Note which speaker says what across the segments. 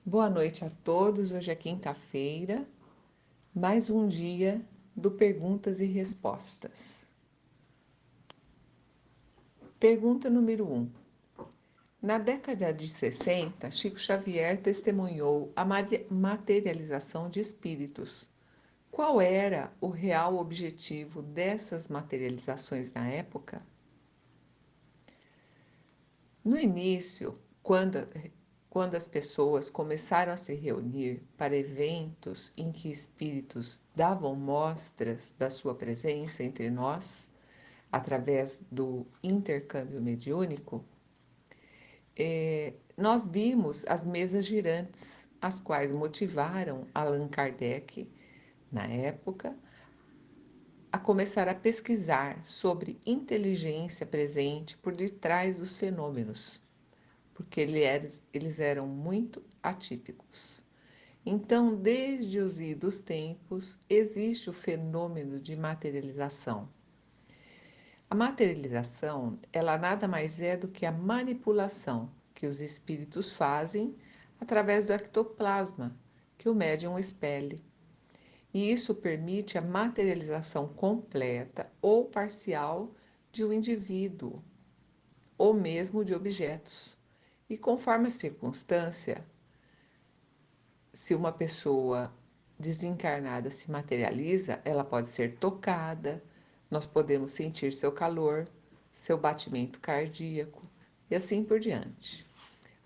Speaker 1: Boa noite a todos. Hoje é quinta-feira, mais um dia do Perguntas e Respostas. Pergunta número 1. Na década de 60, Chico Xavier testemunhou a materialização de espíritos. Qual era o real objetivo dessas materializações na época? No início, quando as pessoas começaram a se reunir para eventos em que espíritos davam mostras da sua presença entre nós, através do intercâmbio mediúnico, nós vimos as mesas girantes, as quais motivaram Allan Kardec, na época, a começar a pesquisar sobre inteligência presente por detrás dos fenômenos, porque eles eram muito atípicos. Então, desde os idos tempos, existe o fenômeno de materialização. A materialização, ela nada mais é do que a manipulação que os espíritos fazem através do ectoplasma que o médium expele. E isso permite a materialização completa ou parcial de um indivíduo, ou mesmo de objetos. E conforme a circunstância, se uma pessoa desencarnada se materializa, ela pode ser tocada, nós podemos sentir seu calor, seu batimento cardíaco e assim por diante.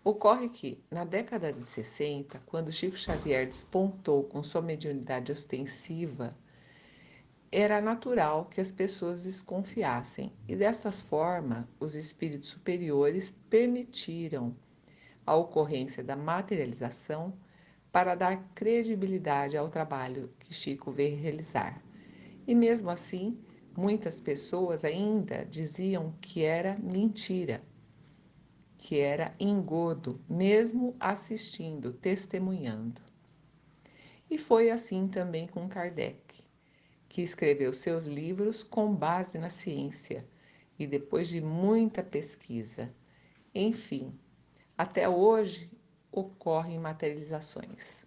Speaker 1: Ocorre que, na década de 60, quando Chico Xavier despontou com sua mediunidade ostensiva, era natural que as pessoas desconfiassem, e desta forma, os espíritos superiores permitiram a ocorrência da materialização para dar credibilidade ao trabalho que Chico veio realizar. E mesmo assim, muitas pessoas ainda diziam que era mentira, que era engodo, mesmo assistindo, testemunhando. E foi assim também com Kardec, que escreveu seus livros com base na ciência e depois de muita pesquisa. Enfim, até hoje ocorrem materializações.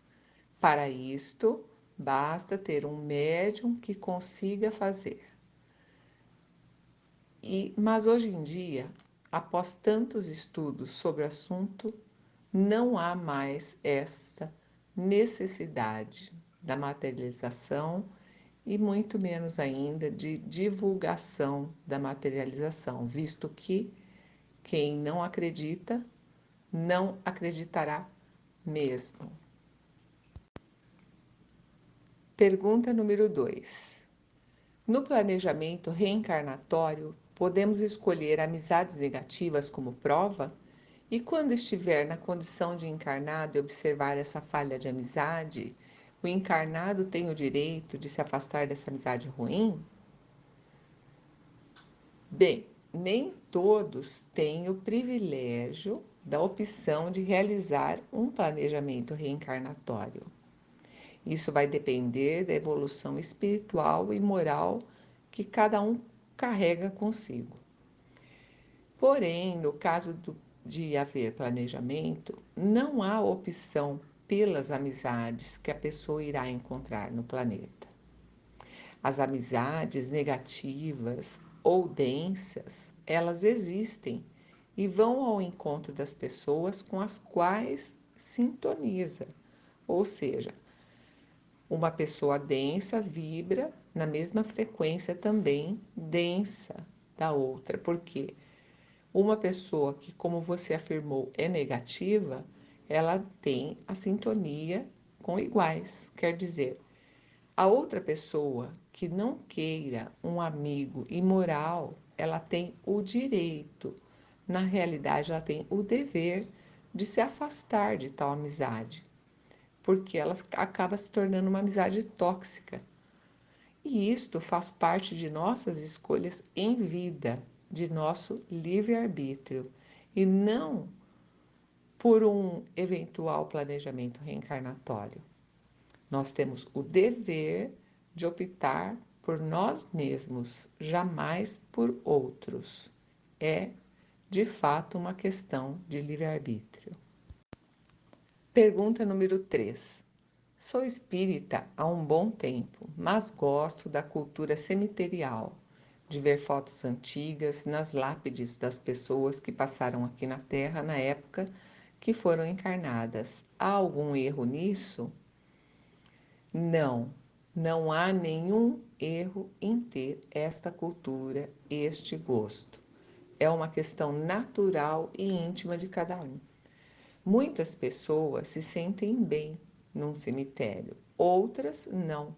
Speaker 1: Para isto, basta ter um médium que consiga fazer. Mas hoje em dia, após tantos estudos sobre o assunto, não há mais essa necessidade da materialização e muito menos ainda de divulgação da materialização, visto que quem não acredita, não acreditará mesmo. Pergunta número 2. No planejamento reencarnatório, podemos escolher amizades negativas como prova? E quando estiver na condição de encarnado e observar essa falha de amizade, o encarnado tem o direito de se afastar dessa amizade ruim? Bem, nem todos têm o privilégio da opção de realizar um planejamento reencarnatório. Isso vai depender da evolução espiritual e moral que cada um carrega consigo. Porém, no caso de haver planejamento, não há opção pelas amizades que a pessoa irá encontrar no planeta. As amizades negativas ou densas, elas existem e vão ao encontro das pessoas com as quais sintoniza. Ou seja, uma pessoa densa vibra na mesma frequência também densa da outra, porque uma pessoa que, como você afirmou, é negativa, ela tem a sintonia com iguais. Quer dizer, a outra pessoa que não queira um amigo imoral, ela tem o direito, na realidade, ela tem o dever de se afastar de tal amizade, porque ela acaba se tornando uma amizade tóxica. E isto faz parte de nossas escolhas em vida, de nosso livre-arbítrio, e não por um eventual planejamento reencarnatório. Nós temos o dever de optar por nós mesmos, jamais por outros. É, de fato, uma questão de livre-arbítrio. Pergunta número 3. Sou espírita há um bom tempo, mas gosto da cultura cemiterial, de ver fotos antigas nas lápides das pessoas que passaram aqui na Terra na época que foram encarnadas. Há algum erro nisso? Não, não há nenhum erro em ter esta cultura, este gosto. É uma questão natural e íntima de cada um. Muitas pessoas se sentem bem num cemitério, outras não.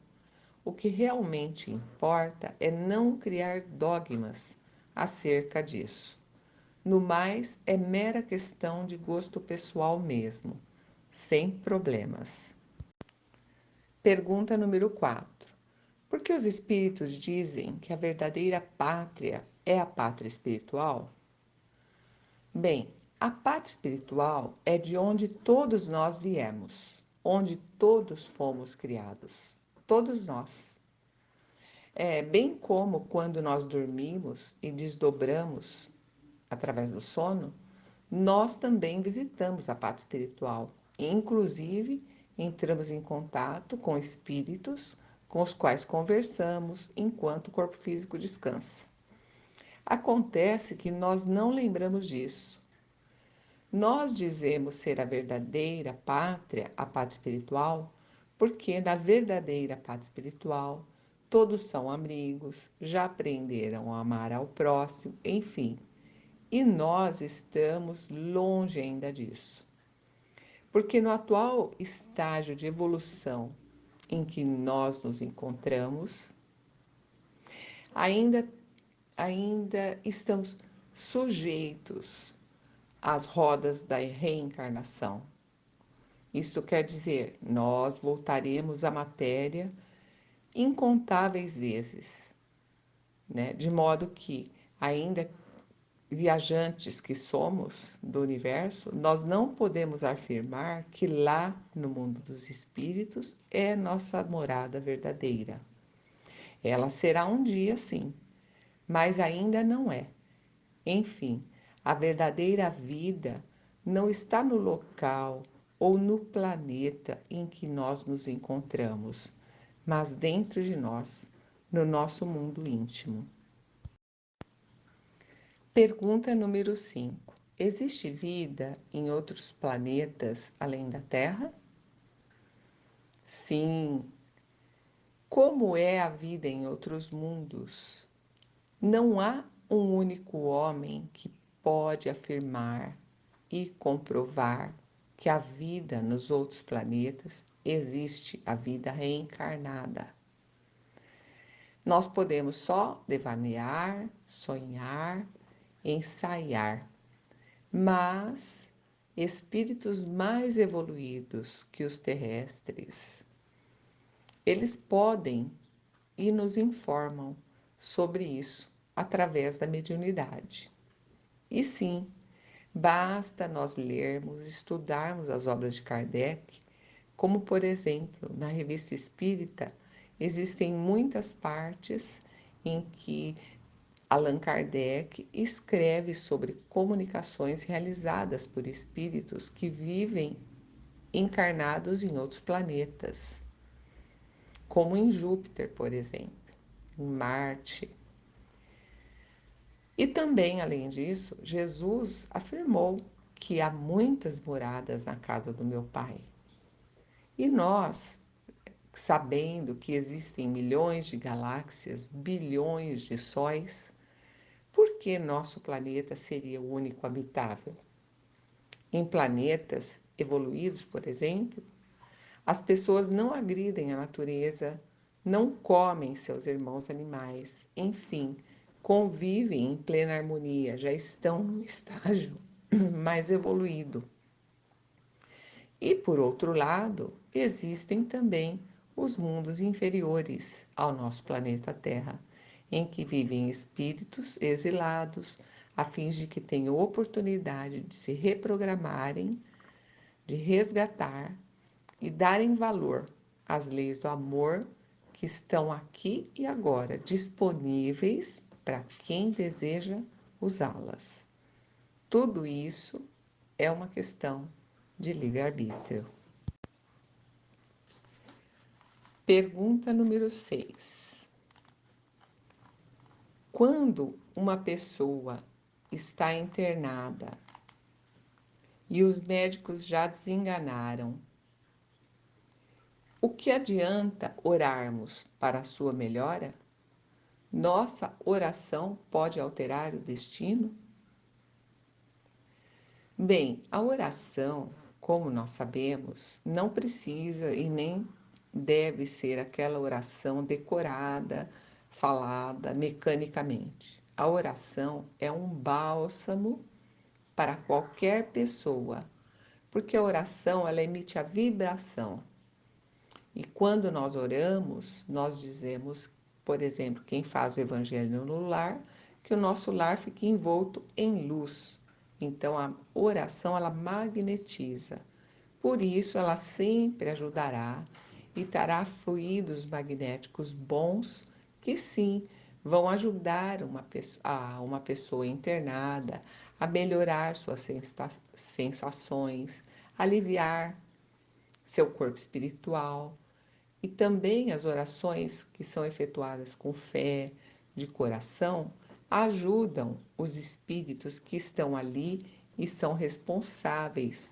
Speaker 1: O que realmente importa é não criar dogmas acerca disso. No mais, é mera questão de gosto pessoal mesmo, sem problemas. Pergunta número 4. Por que os espíritos dizem que a verdadeira pátria é a pátria espiritual? Bem, a pátria espiritual é de onde todos nós viemos, onde todos fomos criados. Todos nós. É bem como quando nós dormimos e desdobramos através do sono, nós também visitamos a pátria espiritual. Inclusive, entramos em contato com espíritos com os quais conversamos enquanto o corpo físico descansa. Acontece que nós não lembramos disso. Nós dizemos ser a verdadeira pátria, a pátria espiritual, porque na verdadeira pátria espiritual todos são amigos, já aprenderam a amar ao próximo, enfim. E nós estamos longe ainda disso. Porque no atual estágio de evolução em que nós nos encontramos, ainda, ainda estamos sujeitos às rodas da reencarnação. Isso quer dizer, nós voltaremos à matéria incontáveis vezes, né? De modo que, ainda viajantes que somos do universo, nós não podemos afirmar que lá no mundo dos espíritos é nossa morada verdadeira. Ela será um dia, sim, mas ainda não é. Enfim, a verdadeira vida não está no local ou no planeta em que nós nos encontramos, mas dentro de nós, no nosso mundo íntimo. Pergunta número 5. Existe vida em outros planetas além da Terra? Sim. Como é a vida em outros mundos? Não há um único homem que pode afirmar e comprovar que a vida nos outros planetas existe, a vida reencarnada. Nós podemos só devanear, sonhar, ensaiar, mas espíritos mais evoluídos que os terrestres, eles podem e nos informam sobre isso através da mediunidade. E sim, basta nós lermos, estudarmos as obras de Kardec, como por exemplo, na Revista Espírita, existem muitas partes em que Allan Kardec escreve sobre comunicações realizadas por espíritos que vivem encarnados em outros planetas, como em Júpiter, por exemplo, em Marte. E também, além disso, Jesus afirmou que há muitas moradas na casa do meu Pai. E nós, sabendo que existem milhões de galáxias, bilhões de sóis, por que nosso planeta seria o único habitável? Em planetas evoluídos, por exemplo, as pessoas não agridem a natureza, não comem seus irmãos animais, enfim, convivem em plena harmonia, já estão num estágio mais evoluído. E, por outro lado, existem também os mundos inferiores ao nosso planeta Terra, em que vivem espíritos exilados, a fim de que tenham oportunidade de se reprogramarem, de resgatar e darem valor às leis do amor que estão aqui e agora disponíveis para quem deseja usá-las. Tudo isso é uma questão de livre-arbítrio. Pergunta número 6. Quando uma pessoa está internada e os médicos já desenganaram, o que adianta orarmos para a sua melhora? Nossa oração pode alterar o destino? Bem, a oração, como nós sabemos, não precisa e nem deve ser aquela oração decorada, falada mecanicamente. A oração é um bálsamo para qualquer pessoa, porque a oração ela emite a vibração. E quando nós oramos, nós dizemos, por exemplo, quem faz o evangelho no lar, que o nosso lar fique envolto em luz. Então a oração ela magnetiza. Por isso ela sempre ajudará e trará fluidos magnéticos bons que sim vão ajudar uma pessoa internada a melhorar suas sensações, aliviar seu corpo espiritual. E também as orações que são efetuadas com fé, de coração, ajudam os espíritos que estão ali e são responsáveis,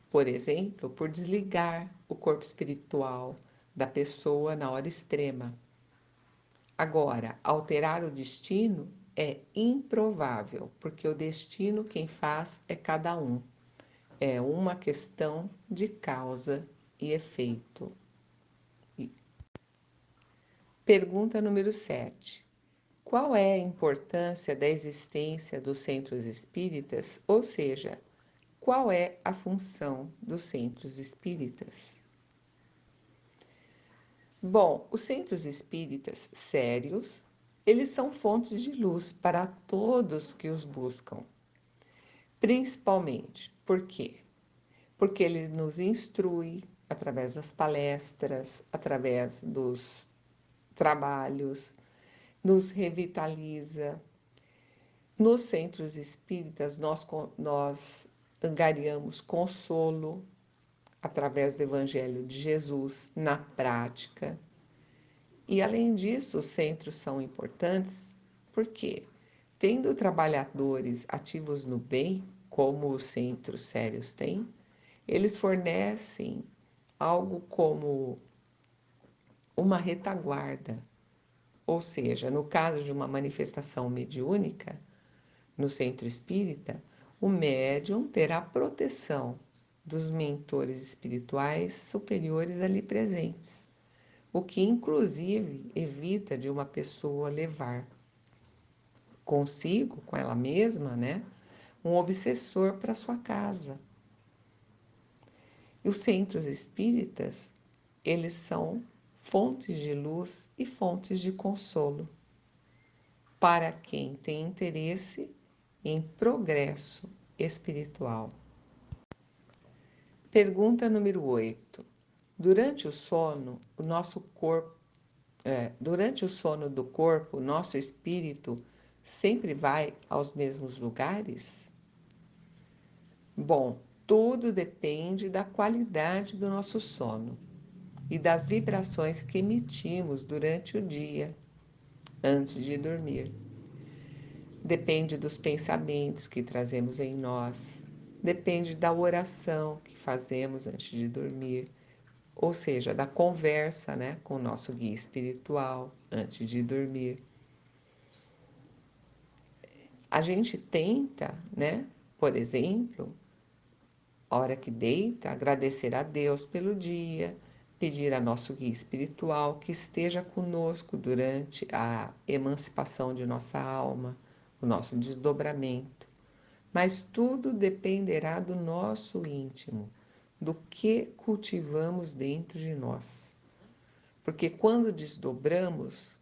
Speaker 1: por exemplo, por desligar o corpo espiritual da pessoa na hora extrema. Agora, alterar o destino é improvável, porque o destino quem faz é cada um. É uma questão de causa e efeito. Pergunta número 7. Qual é a importância da existência dos centros espíritas? Ou seja, qual é a função dos centros espíritas? Bom, os centros espíritas sérios, eles são fontes de luz para todos que os buscam. Principalmente, por quê? Porque ele nos instrui através das palestras, através dos trabalhos, nos revitaliza. Nos centros espíritas, nós angariamos consolo através do Evangelho de Jesus na prática. E, além disso, os centros são importantes porque, tendo trabalhadores ativos no bem, como os centros sérios têm, eles fornecem algo como uma retaguarda. Ou seja, no caso de uma manifestação mediúnica, no centro espírita, o médium terá proteção dos mentores espirituais superiores ali presentes, o que inclusive evita de uma pessoa levar consigo, com ela mesma, né, um obsessor para sua casa. E os centros espíritas, eles são fontes de luz e fontes de consolo para quem tem interesse em progresso espiritual. Pergunta número 8. Durante o sono, durante o sono do corpo, o nosso espírito sempre vai aos mesmos lugares? Bom, tudo depende da qualidade do nosso sono e das vibrações que emitimos durante o dia, antes de dormir. Depende dos pensamentos que trazemos em nós, depende da oração que fazemos antes de dormir, ou seja, da conversa, né, com o nosso guia espiritual antes de dormir. A gente tenta, né, por exemplo, a hora que deita, agradecer a Deus pelo dia, pedir a nosso guia espiritual que esteja conosco durante a emancipação de nossa alma, o nosso desdobramento. Mas tudo dependerá do nosso íntimo, do que cultivamos dentro de nós. Porque quando desdobramos,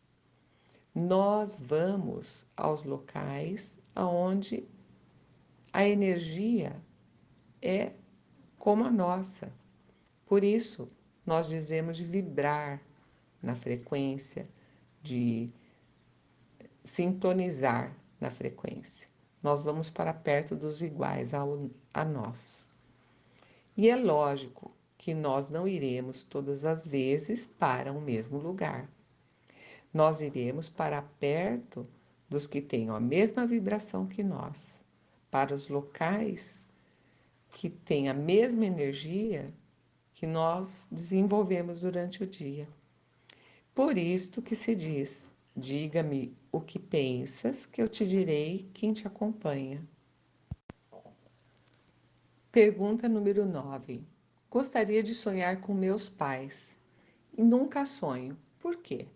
Speaker 1: nós vamos aos locais onde a energia é como a nossa. Por isso, nós dizemos de vibrar na frequência, de sintonizar na frequência. Nós vamos para perto dos iguais a nós. E é lógico que nós não iremos todas as vezes para o mesmo lugar. Nós iremos para perto dos que tenham a mesma vibração que nós, para os locais que têm a mesma energia que nós desenvolvemos durante o dia. Por isto que se diz: diga-me o que pensas, que eu te direi quem te acompanha. Pergunta número 9. Gostaria de sonhar com meus pais e nunca sonho. Por quê?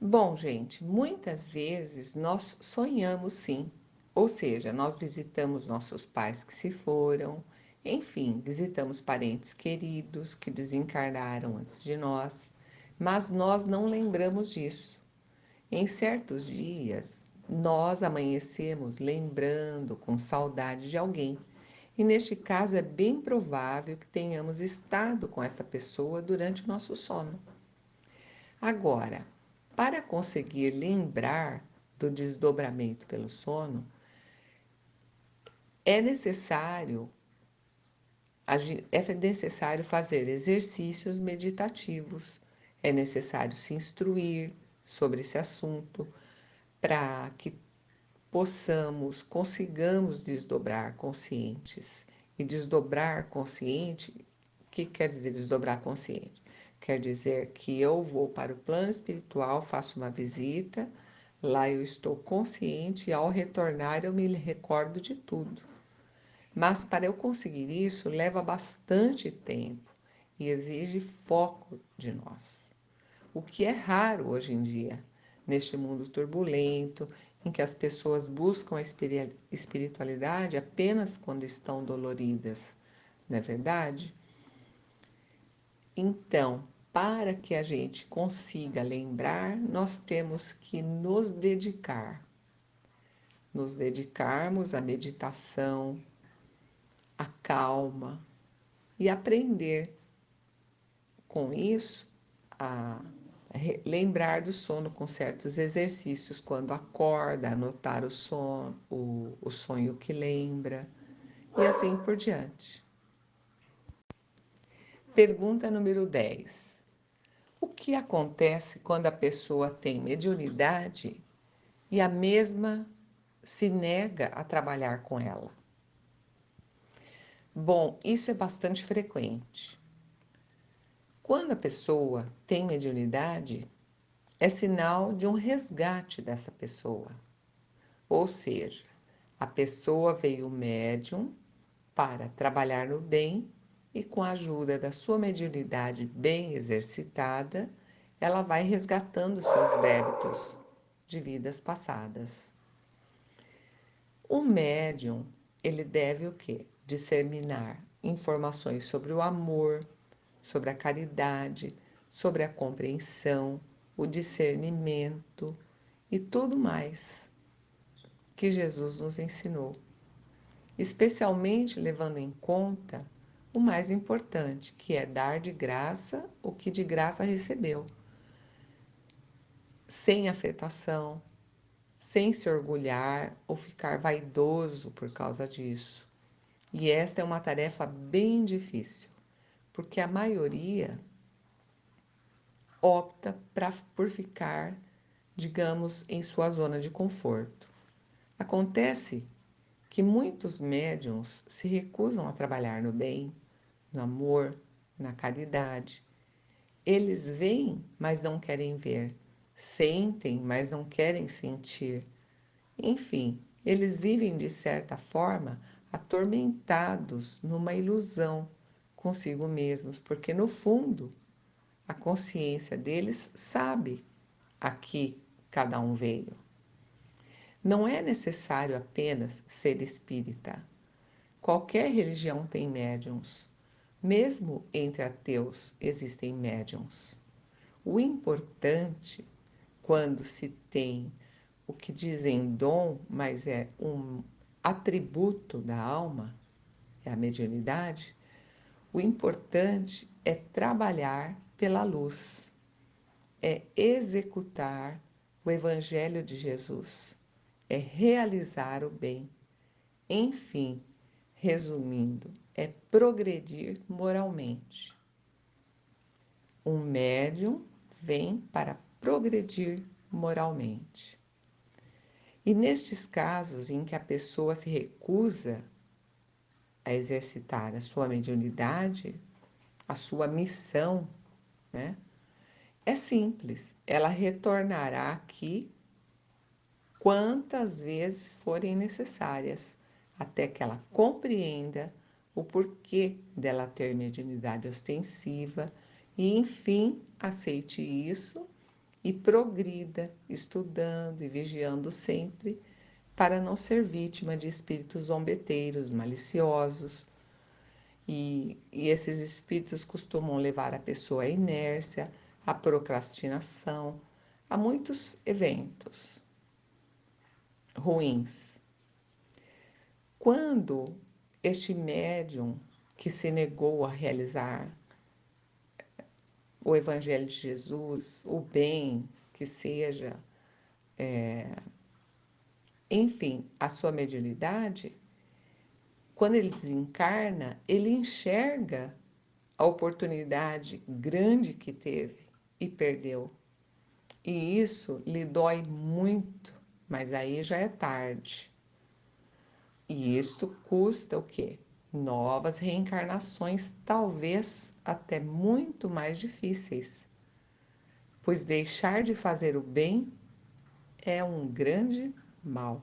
Speaker 1: Bom, gente, muitas vezes nós sonhamos sim. Ou seja, nós visitamos nossos pais que se foram, enfim, visitamos parentes queridos que desencarnaram antes de nós, mas nós não lembramos disso. Em certos dias, nós amanhecemos lembrando com saudade de alguém. E neste caso é bem provável que tenhamos estado com essa pessoa durante o nosso sono. Agora, para conseguir lembrar do desdobramento pelo sono, é necessário, é necessário fazer exercícios meditativos, é necessário se instruir sobre esse assunto para que consigamos desdobrar conscientes. E desdobrar consciente, o que quer dizer desdobrar consciente? Quer dizer que eu vou para o plano espiritual, faço uma visita, lá eu estou consciente e ao retornar eu me recordo de tudo. Mas para eu conseguir isso leva bastante tempo e exige foco de nós, o que é raro hoje em dia, neste mundo turbulento, em que as pessoas buscam a espiritualidade apenas quando estão doloridas, não é verdade? Então, para que a gente consiga lembrar, nós temos que nos dedicarmos à meditação, à calma e aprender com isso a lembrar do sono com certos exercícios, quando acorda, anotar o sonho que lembra e assim por diante. Pergunta número 10. O que acontece quando a pessoa tem mediunidade e a mesma se nega a trabalhar com ela? Bom, isso é bastante frequente. Quando a pessoa tem mediunidade, é sinal de um resgate dessa pessoa. Ou seja, a pessoa veio médium para trabalhar no bem e, com a ajuda da sua mediunidade bem exercitada, ela vai resgatando seus débitos de vidas passadas. O médium, ele deve o quê? Disseminar informações sobre o amor, sobre a caridade, sobre a compreensão, o discernimento e tudo mais que Jesus nos ensinou, especialmente levando em conta o mais importante, que é dar de graça o que de graça recebeu, sem afetação, sem se orgulhar ou ficar vaidoso por causa disso. E esta é uma tarefa bem difícil, porque a maioria opta por ficar, digamos, em sua zona de conforto. Acontece que muitos médiums se recusam a trabalhar no bem, no amor, na caridade. Eles veem, mas não querem ver, sentem, mas não querem sentir. Enfim, eles vivem de certa forma atormentados numa ilusão consigo mesmos, porque no fundo a consciência deles sabe a que cada um veio. Não é necessário apenas ser espírita. Qualquer religião tem médiums. Mesmo entre ateus existem médiums. O importante, quando se tem o que dizem dom, mas é um atributo da alma, é a mediunidade, o importante é trabalhar pela luz, é executar o Evangelho de Jesus, é realizar o bem, enfim, Resumindo, é progredir moralmente. Um médium vem para progredir moralmente. E nestes casos em que a pessoa se recusa a exercitar a sua mediunidade, a sua missão, né? É simples, ela retornará aqui quantas vezes forem necessárias, até que ela compreenda o porquê dela ter mediunidade ostensiva e, enfim, aceite isso e progrida, estudando e vigiando sempre para não ser vítima de espíritos zombeteiros, maliciosos. E esses espíritos costumam levar a pessoa à inércia, à procrastinação, a muitos eventos ruins. Quando este médium que se negou a realizar o Evangelho de Jesus, o bem que seja, enfim, a sua mediunidade, quando ele desencarna, ele enxerga a oportunidade grande que teve e perdeu. E isso lhe dói muito, mas aí já é tarde. E isto custa o quê? Novas reencarnações, talvez até muito mais difíceis, pois deixar de fazer o bem é um grande mal.